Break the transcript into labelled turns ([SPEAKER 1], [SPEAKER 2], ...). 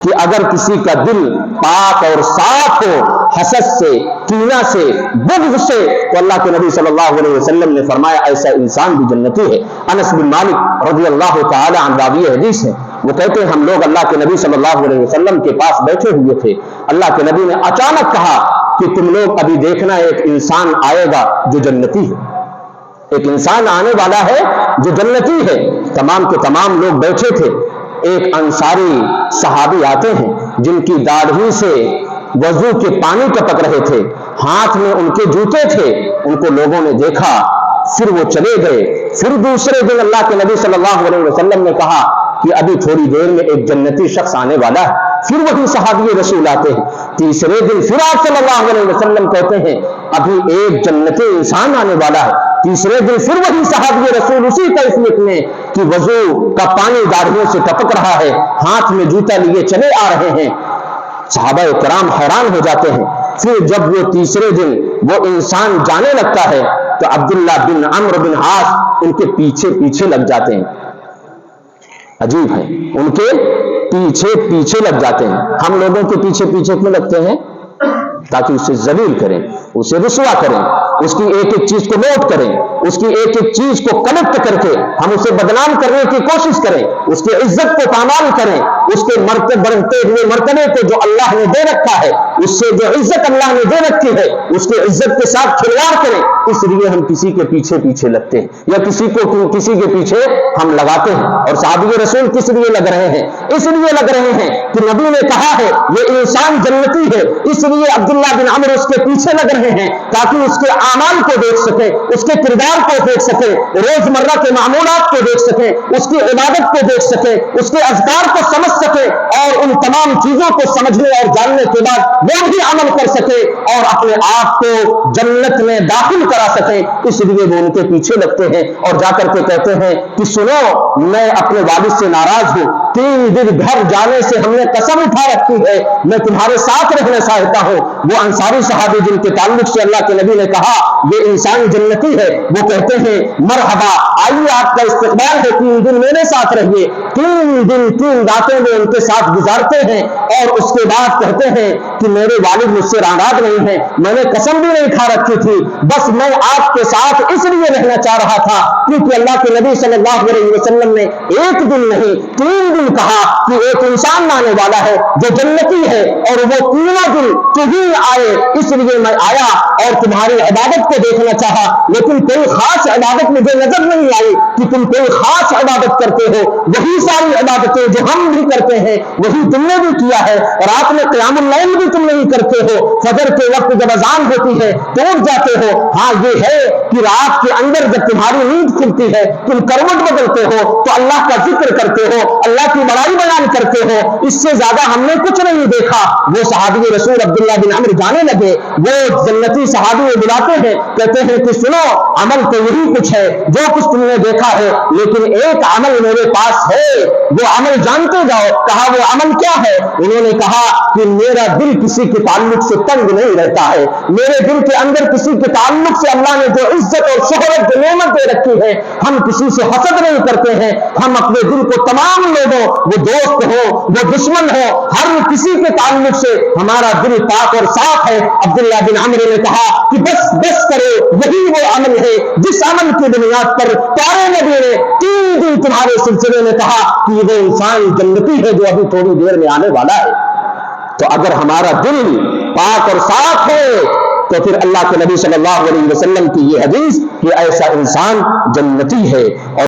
[SPEAKER 1] کہ اگر کسی کا دل پاک اور صاف ہو حسد سے، کینہ سے، بغض سے، تو اللہ کے نبی صلی اللہ علیہ وسلم نے فرمایا ایسا انسان بھی جنتی ہے۔ انس بن مالک رضی اللہ تعالی عنہ راوی حدیث ہے، وہ کہتے ہیں ہم لوگ اللہ کے نبی صلی اللہ علیہ وسلم کے پاس بیٹھے ہوئے تھے، اللہ کے نبی نے اچانک کہا کہ تم لوگ ابھی دیکھنا ایک انسان آئے گا جو جنتی ہے، ایک انسان آنے والا ہے جو جنتی ہے۔ تمام کے تمام لوگ بیٹھے تھے، ایک انصاری صحابی آتے ہیں جن کی داڑھی سے وضو کے پانی ٹپک رہے تھے، ہاتھ میں ان کے جوتے تھے، ان کو لوگوں نے دیکھا، پھر وہ چلے گئے۔ پھر دوسرے دن اللہ کے نبی صلی اللہ علیہ وسلم نے کہا کہ ابھی تھوڑی دیر میں ایک جنتی شخص آنے والا ہے، پھر وہی صحابی رسول آتے ہیں۔ تیسرے دن پھر آپ صلی اللہ علیہ وسلم کہتے ہیں ابھی ایک جنتی انسان آنے والا ہے، تیسرے دن پھر وہی صحابی رسول اسی کیفیت میں کہ وضو کا پانی داڑھیوں سے ٹپک رہا ہے، ہاتھ میں جوتا لیے چلے آ رہے ہیں۔ صحابہ کرام حیران ہو جاتے ہیں۔ پھر جب وہ تیسرے دن وہ انسان جانے لگتا ہے تو عبداللہ بن عمرو بن عاص ان کے پیچھے پیچھے لگ جاتے ہیں۔ عجیب ہے، ان کے پیچھے پیچھے لگ جاتے ہیں۔ ہم لوگوں کے پیچھے پیچھے کیوں لگتے ہیں؟ تاکہ اسے ذلیل کریں، اسے رسوا کریں، اس کی ایک ایک چیز کو نوٹ کریں، اس کی ایک ایک چیز کو کلیکٹ کر کے ہم اسے بدنام کرنے کی کوشش کریں، اس کی عزت کو پامال کریں، اس کے بڑھتے ہوئے مرتبے کو جو اللہ نے دے رکھا ہے، اس سے جو عزت اللہ نے دے رکھی ہے اس کی عزت کے ساتھ کھلواڑ کریں۔ اس لیے ہم کسی کے پیچھے پیچھے لگتے ہیں یا کسی کے پیچھے ہم لگاتے ہیں۔ اور صحابی رسول کس لیے لگ رہے ہیں؟ اس لیے لگ رہے ہیں کہ نبی نے کہا ہے یہ انسان جنتی ہے، اس لیے عبداللہ بن عمرو اس کے پیچھے لگ رہے ہیں تاکہ اس کے اعمال کو دیکھ سکیں، اس کے کردار کو دیکھ سکیں، روزمرہ کے معمولات کو دیکھ سکیں، اس کی عبادت کو دیکھ سکیں، اس کے اذکار کو سمجھ سکیں، اور ان تمام چیزوں کو سمجھنے اور جاننے کے بعد وہ بھی عمل کر سکے اور اپنے آپ کو جنت میں داخل کرا سکیں۔ اس لیے وہ ان کے پیچھے لگتے ہیں اور جا کر کے کہتے ہیں کہ سنو، میں اپنے والد سے ناراض ہوں، 3 دن گھر جانے سے ہم نے قسم اٹھا رکھی ہے، میں تمہارے ساتھ رہنا چاہتا ہوں۔ وہ انصاری صحابی جن کے تعلق سے اللہ کے نبی نے کہا یہ انسان جنتی ہے، وہ کہتے ہیں مرحبا، آئیے آپ کا استقبال ہے، 3 دن میرے ساتھ رہیے۔ 3 دن 3 راتیں وہ ان کے ساتھ گزارتے ہیں اور اس کے بعد کہتے ہیں کہ میرے والد مجھ سے ناراض نہیں ہیں، میں نے قسم بھی نہیں کھا رکھی تھی، بس میں آپ کے ساتھ اس لیے رہنا چاہ رہا تھا کیونکہ اللہ کے نبی صلی اللہ علیہ وسلم نے 1 دن نہیں 3 دن کہا کہ ایک انسان آنے والا ہے جو جنتی ہے، اور وہ 3 دن تمہیں آئے، اس لیے میں آیا اور تمہاری عبادت کو دیکھنا چاہا، لیکن کوئی خاص عبادت مجھے نظر نہیں آئی کہ تم کوئی خاص عبادت کرتے ہو، وہی ساری عبادتیں جو ہم بھی کرتے ہیں وہی تم نے بھی کیا ہے، رات میں قیام اللیل بھی تم نہیں کرتے ہو، فجر کے وقت جب اذان ہوتی ہے تو اٹھ جاتے ہو، ہاں یہ ہے کہ رات کے اندر جب تمہاری نیند کھلتی ہے تم کروٹ بدلتے ہو تو اللہ کا ذکر کرتے ہو، اللہ کی بڑائی بیان کرتے ہو، اس سے زیادہ ہم نے کچھ نہیں دیکھا۔ وہ صحابی رسول عبداللہ بن عمرو جانے لگے، وہ جنتی صحابی کو بلاتے ہیں، کہتے ہیں کہ سنو، عمل تو یہی کچھ ہے جو کچھ تم نے دیکھا ہے، لیکن ایک عمل میرے پاس ہے، وہ عمل جانتے جاؤ۔ کہا وہ عمل کیا ہے؟ انہوں نے کہا کہ میرا دل کسی کے تعلق سے تنگ نہیں رہتا ہے، میرے دل کے اندر کسی کے تعلق سے اللہ نے جو عزت اور شہرت جو نعمت دے رکھی ہے، ہم کسی سے حسد نہیں کرتے ہیں، ہم اپنے دل کو تمام لوگوں، وہ دوست ہو وہ دشمن ہو، ہر کسی کے تعلق سے ہمارا دل پاک اور صاف ہے۔ عبداللہ بن عمرو نے کہا کہ بس کرو، یہی وہ عمل ہے جس عمل کی بنیاد پر پیارے نبی نے 3 دن تمہارے سلسلے میں کہا کہ وہ انسان جنتی ہے جو ابھی تھوڑی دیر میں آنے والا ہے۔ تو اگر ہمارا دل پاک اور صاف ہے تو پھر اللہ کے نبی صلی اللہ علیہ وسلم کی یہ حدیث کہ ایسا انسان جنتی ہے۔ اور